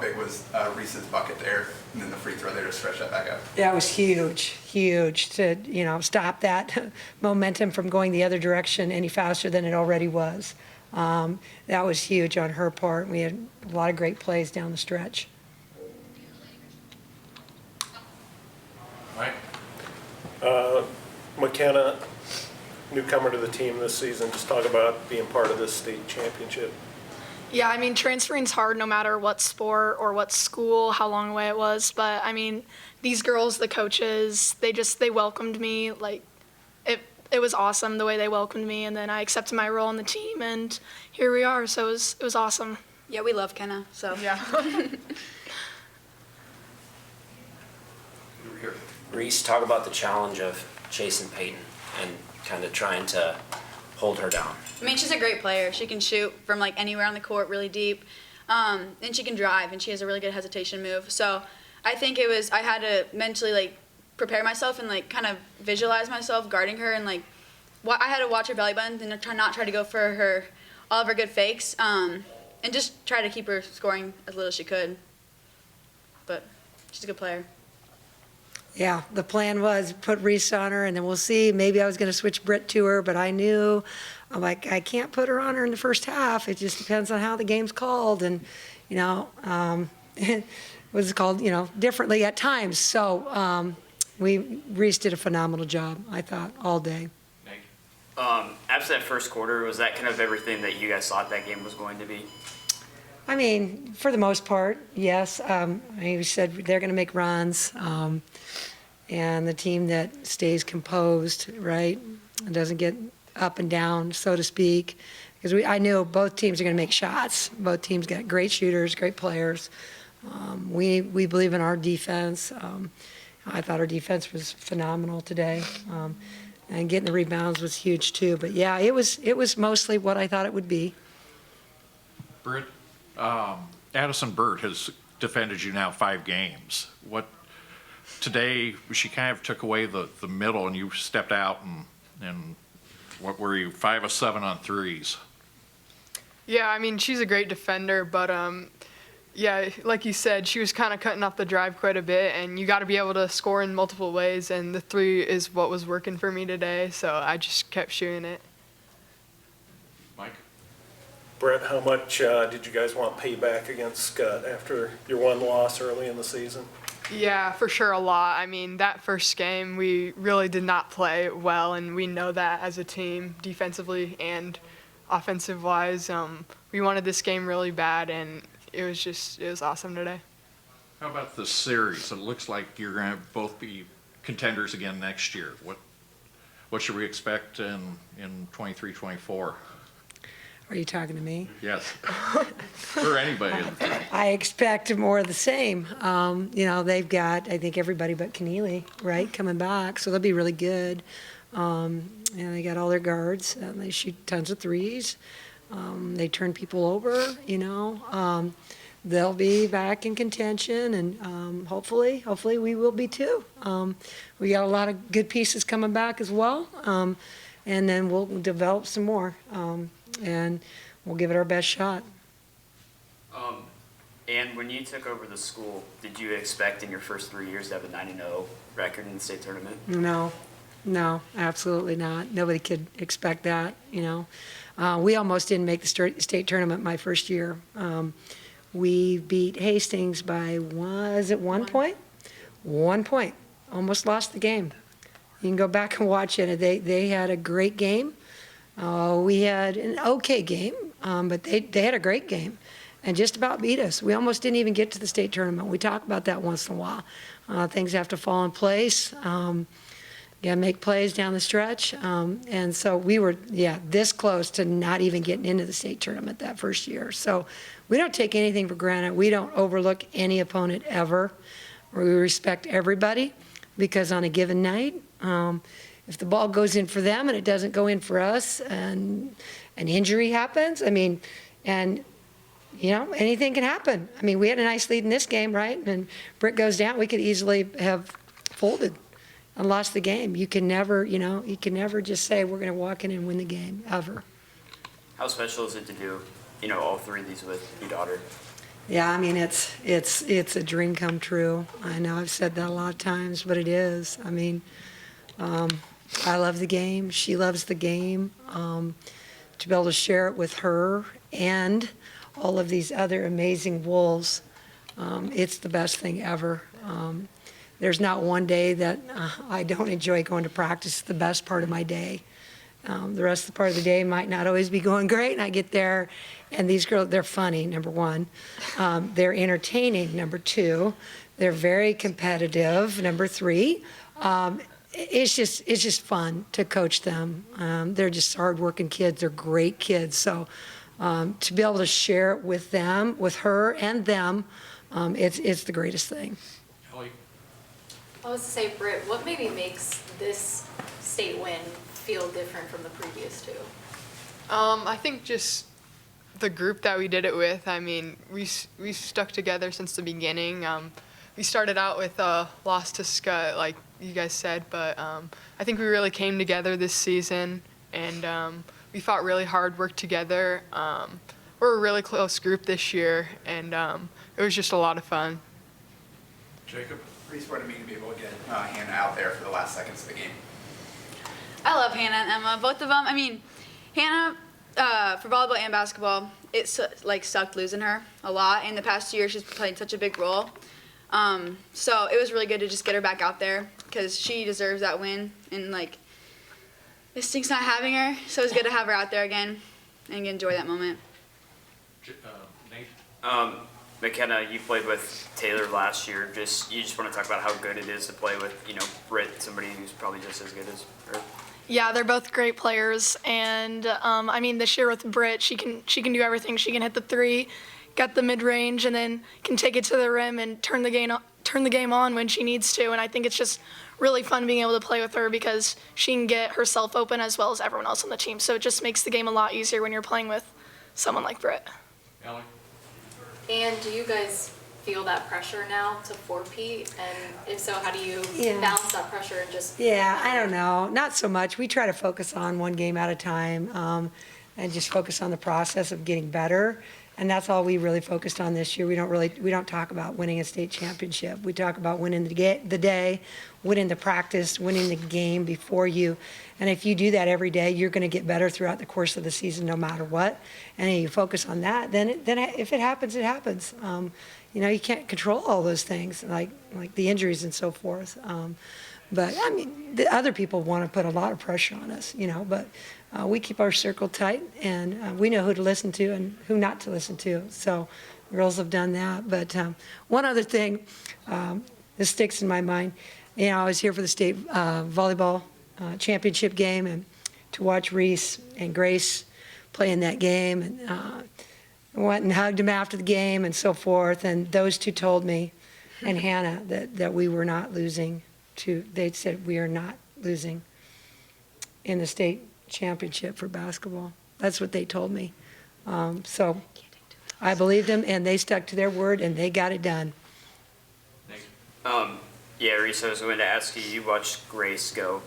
big was Reese's bucket there, and then the free throw there to stretch that back up? That was huge to, stop that momentum from going the other direction any faster than it already was. That was huge on her part. We had a lot of great plays down the stretch. Mike? McKenna, newcomer to the team this season, just talk about being part of this state championship. Yeah, I mean, transferring's hard no matter what sport or what school, how long away it was. But I mean, these girls, the coaches, they welcomed me. Like, it was awesome the way they welcomed me, and then I accepted my role on the team, and here we are. So it was awesome. Yeah, we love Kenna, so. Yeah. Reese, talk about the challenge of chasing Peyton and kind of trying to hold her down. I mean, she's a great player. She can shoot from like anywhere on the court really deep, and she can drive, and she has a really good hesitation move. So I think I had to mentally like prepare myself and like kind of visualize myself guarding her, and like I had to watch her belly button and not try to go for all of her good fakes, and just try to keep her scoring as little as she could. But she's a good player. Yeah, the plan was put Reese on her, and then we'll see. Maybe I was going to switch Britt to her, but I'm like, I can't put her on her in the first half. It just depends on how the game's called, and it was called differently at times. So Reese did a phenomenal job, I thought, all day. After that first quarter, was that kind of everything that you guys thought that game was going to be? I mean, for the most part, yes. We said they're going to make runs, and the team that stays composed, right, and doesn't get up and down, so to speak, because I knew both teams are going to make shots. Both teams got great shooters, great players. We believe in our defense. I thought our defense was phenomenal today, and getting the rebounds was huge too. But yeah, it was mostly what I thought it would be. Britt, Addison Burt has defended you now 5 games. Today, she kind of took away the middle, and you stepped out, and what were you, 5 of 7 on threes? Yeah, I mean, she's a great defender, but yeah, like you said, she was kind of cutting off the drive quite a bit, and you got to be able to score in multiple ways, and the 3 is what was working for me today, so I just kept shooting it. Mike? Brett, how much did you guys want payback against Scott after your one loss early in the season? Yeah, for sure, a lot. I mean, that first game, we really did not play well, and we know that as a team, defensively and offensive-wise. We wanted this game really bad, and it was awesome today. How about the series? It looks like you're going to both be contenders again next year. What should we expect in 23-24? Are you talking to me? Yes. For anybody. I expect more of the same. They've got, I think, everybody but Keneally, right, coming back, so they'll be really good. And they got all their guards, and they shoot tons of threes. They turn people over, They'll be back in contention, and hopefully we will be too. We got a lot of good pieces coming back as well, and then we'll develop some more. And we'll give it our best shot. And when you took over the school, did you expect in your first 3 years to have a 9-0 record in the state tournament? No, absolutely not. Nobody could expect that, We almost didn't make the state tournament my first year. We beat Hastings by, was it 1 point? 1 point. Almost lost the game. You can go back and watch it. They had a great game. We had an okay game, but they had a great game and just about beat us. We almost didn't even get to the state tournament. We talk about that once in a while. Things have to fall in place. You gotta make plays down the stretch. And so we were, this close to not even getting into the state tournament that first year. So we don't take anything for granted. We don't overlook any opponent ever. We respect everybody, because on a given night, if the ball goes in for them and it doesn't go in for us, and an injury happens, anything can happen. We had a nice lead in this game, right? And Britt goes down, we could easily have folded and lost the game. You can never just say we're going to walk in and win the game, ever. How special is it to do, all 3 of these with your daughter? Yeah, I mean, it's a dream come true. I know I've said that a lot of times, but it is. I mean, I love the game. She loves the game. To be able to share it with her and all of these other amazing Wolves, it's the best thing ever. There's not one day that I don't enjoy going to practice. It's the best part of my day. The rest of the part of the day might not always be going great, and I get there, and these girls, they're funny, number one. They're entertaining, number two. They're very competitive, number three. It's just fun to coach them. They're just hardworking kids. They're great kids. So to be able to share it with them, with her and them, it's the greatest thing. Ellie? I was to say, Britt, what maybe makes this state win feel different from the previous two? I think just the group that we did it with. I mean, we stuck together since the beginning. We started out with a loss to Scott, like you guys said, but I think we really came together this season, and we fought really hard, worked together. We're a really close group this year, and it was just a lot of fun. Jacob? Pretty smart of me to be able to get Hannah out there for the last seconds of the game. I love Hannah and Emma, both of them. I mean, Hannah, for volleyball and basketball, it sucked losing her a lot. In the past 2 years, she's played such a big role. So it was really good to just get her back out there because she deserves that win. And like, it stinks not having her, so it's good to have her out there again and enjoy that moment. Nate? McKenna, you played with Taylor last year. You just want to talk about how good it is to play with, Britt, somebody who's probably just as good as her. Yeah, they're both great players, and I mean, this year with Britt, she can do everything. She can hit the three, get the mid range, and then can take it to the rim and turn the game on when she needs to. And I think it's just really fun being able to play with her because she can get herself open as well as everyone else on the team. So it just makes the game a lot easier when you're playing with someone like Britt. Ellie? And do you guys feel that pressure now to four-peat? And if so, how do you Yeah. balance that pressure and just... Yeah, I don't know. Not so much. We try to focus on one game at a time and just focus on the process of getting better. And that's all we really focused on this year. We don't talk about winning a state championship. We talk about winning the day, winning the practice, winning the game before you. And if you do that every day, you're going to get better throughout the course of the season, no matter what. And you focus on that, then if it happens, it happens. You can't control all those things, like the injuries and so forth. But I mean, the other people want to put a lot of pressure on us, but we keep our circle tight, and we know who to listen to and who not to listen to. So girls have done that. But one other thing, this sticks in my mind. I was here for the state volleyball championship game, and to watch Reese and Grace play in that game, and went and hugged him after the game and so forth. And those two told me, and Hannah, that we were not losing. They said we are not losing in the state championship for basketball. That's what they told me. So I believed them, and they stuck to their word, and they got it done. Yeah, Reese, I was going to ask you, you watched Grace go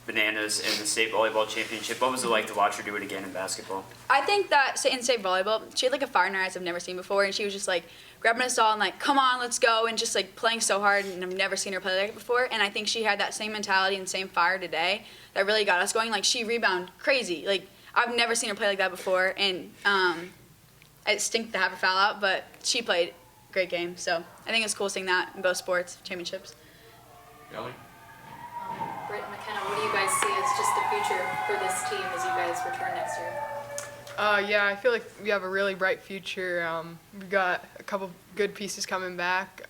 bananas in the state volleyball championship. What was it like to watch her do it again in basketball? I think that in state volleyball, she had like a fire in her eyes I've never seen before, and she was just like grabbing us all and like, come on, let's go, and just like playing so hard, and I've never seen her play like it before. And I think she had that same mentality and same fire today that really got us going. Like, she rebounded crazy. Like, I've never seen her play like that before, and it stinks to have her foul out, but she played a great game. So I think it's cool seeing that in both sports championships. Ellie? Britt and McKenna, what do you guys see as just the future for this team as you guys return next year? Yeah, I feel like we have a really bright future. We've got a couple good pieces coming back.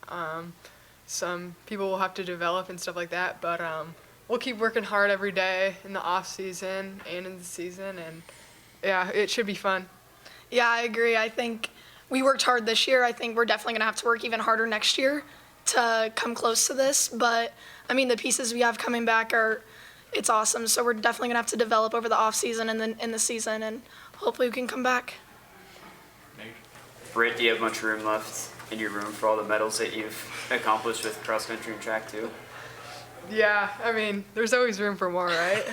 Some people will have to develop and stuff like that, but we'll keep working hard every day in the off season and in the season, and yeah, it should be fun. Yeah, I agree. I think we worked hard this year. I think we're definitely going to have to work even harder next year to come close to this. But, I mean, the pieces we have coming back it's awesome. So we're definitely going to have to develop over the off season and then in the season, and hopefully we can come back. Nate? Britt, do you have much room left in your room for all the medals that you've accomplished with cross country and track too? Yeah, I mean, there's always room for more, right?